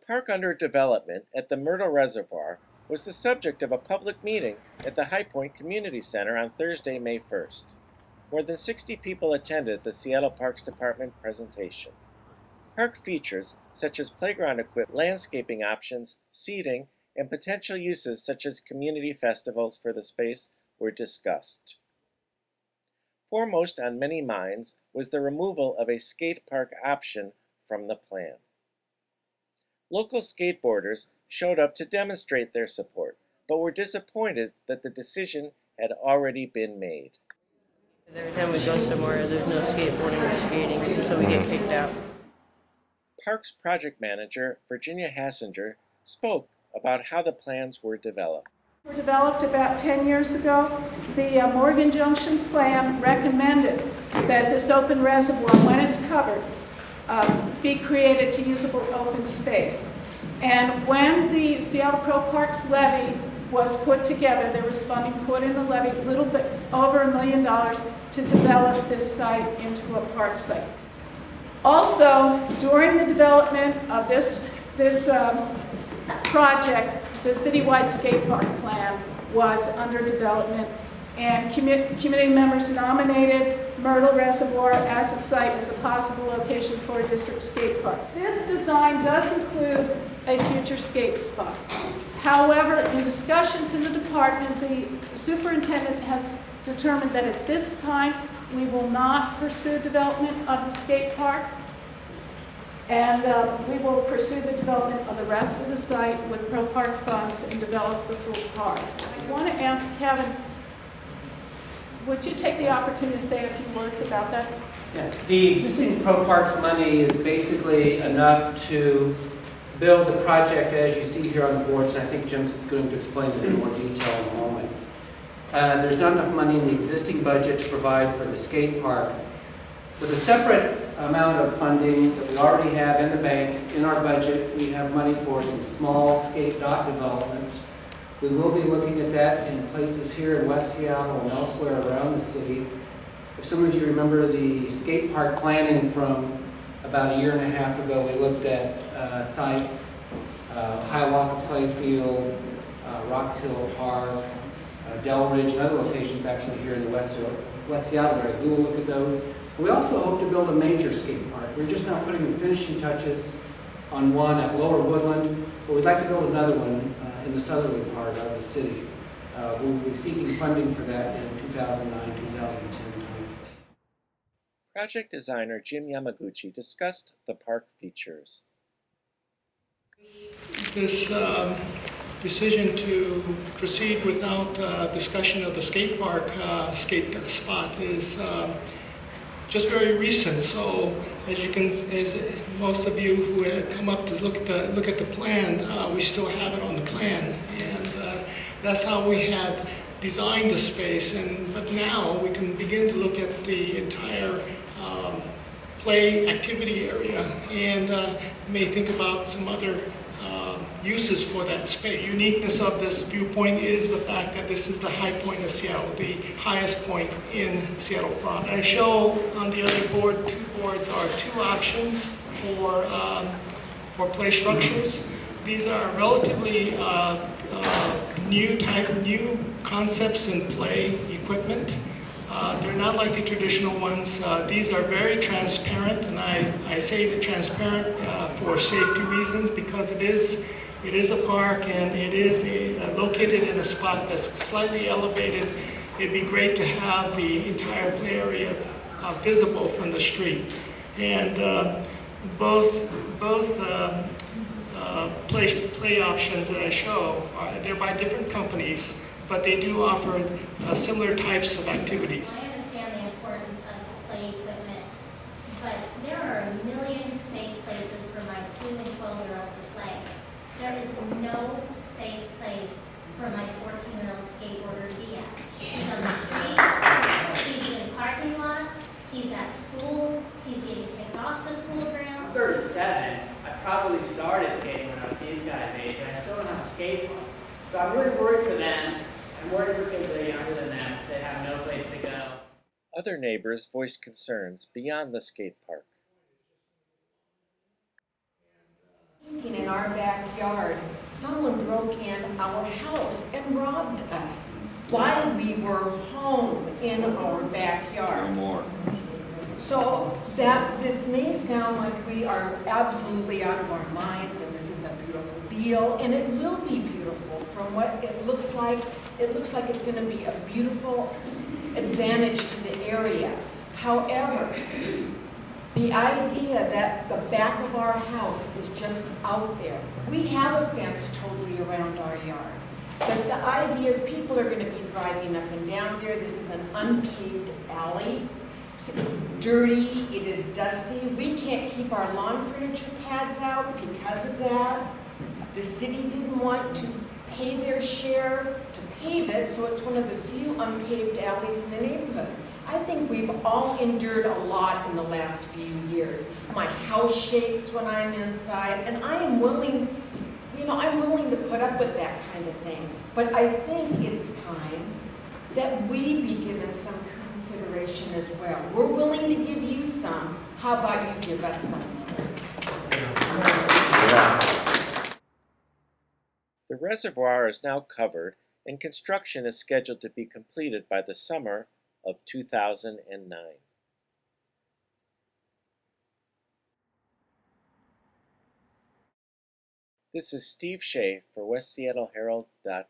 park under development at the Myrtle Reservoir was the subject of a public meeting at the High Point Community Center on Thursday, May 1st. More than 60 people attended the Seattle Parks Department presentation. Park features such as playground equipment, landscaping options, seating, and potential uses such as community festivals for the space were discussed. Foremost on many minds was the removal of a skate park option from the plan. Local skateboarders showed up to demonstrate their support, but were disappointed that the decision had already been made. Every time we go somewhere, there's no skateboarding or skating, and so we get kicked out. Parks project manager Virginia Hassinger spoke about how the plans were developed. Were developed about 10 years ago. The Morgan Junction plan recommended that this open reservoir, when it's covered, be created to usable open space. And when the Seattle Pro Parks levy was put together, there was funding put in the levy, a little bit over $1 million to develop this site into a park site. Also, during the development of this project, the citywide skate park plan was under development, and committee members nominated Myrtle Reservoir as a site as a possible location for a district skate park. This design does include a future skate spot. However, in discussions in the department, the superintendent has determined that at this time we will not pursue development of the skate park, and we will pursue the development of the rest of the site with Pro Park funds and develop the full park. I want to ask Kevin, would you take the opportunity to say a few words about that? Yeah, the existing Pro Parks money is basically enough to build the project as you see here on the boards, and I think Jim's going to explain it in more detail in a moment. There's not enough money in the existing budget to provide for the skate park. With a separate amount of funding that we already have in the bank, in our budget, we have money for some small skate dock development. We will be looking at that in places here in West Seattle and elsewhere around the city. If some of you remember the skate park planning from about a year and a half ago, we looked at sites, Hiawatha Playfield, Rocks Hill Park, Del Ridge, and other locations actually here in the West Seattle area. We will look at those. We also hope to build a major skate park. We're just now putting the finishing touches on one at Lower Woodland, but we'd like to build another one in the southerly part of the city. We will be seeking funding for that in 2009-2010. Project designer Jim Yamaguchi discussed the park features. This decision to proceed without discussion of the skate park skate spot is just very recent. So as most of you who had come up to look at the plan, we still have it on the plan, and that's how we had designed the space. But now we can begin to look at the entire play activity area, and may think about some other uses for that space. Uniqueness of this viewpoint is the fact that this is the high point of Seattle, the highest point in Seattle proper. I show on the other board, two boards are two options for play structures. These are relatively new concepts in play equipment. They're not like the traditional ones. These are very transparent, and I say that transparent for safety reasons, because it is a park, and it is located in a spot that's slightly elevated. It'd be great to have the entire play area visible from the street. And both play options that I show, they're by different companies, but they do offer similar types of activities. I understand the importance of play equipment, but there are a million safe places for my 2 and 12-year-old to play. There is no safe place for my 14-year-old skateboarder to be at. He's on the streets, he's in parking lots, he's at schools, he's getting kicked off the school ground. I'm 37. I probably started skating when I was these guys' age, and I still don't have a skateboard. So I'm really worried for them. I'm worried for kids that are younger than them. They have no place to go. Other neighbors voiced concerns beyond the skate park. In our backyard, someone broke in our house and robbed us while we were home in our backyard. No more. So this may sound like we are absolutely out of our minds and this is a beautiful deal, and it will be beautiful from what it looks like. It looks like it's going to be a beautiful advantage to the area. However, the idea that the back of our house is just out there. We have a fence totally around our yard. But the idea is people are going to be driving up and down there. This is an unpaved alley. So it's dirty, it is dusty. We can't keep our lawn furniture pads out because of that. The city didn't want to pay their share to pave it, so it's one of the few unpaved alleys in the neighborhood. I think we've all endured a lot in the last few years. My house shakes when I'm inside, and I am willing, I'm willing to put up with that kind of thing. But I think it's time that we be given some consideration as well. We're willing to give you some. How about you give us some? The reservoir is now covered, and construction is scheduled to be completed by the summer of 2009. This is Steve Shea for WestSeattleHerald.com.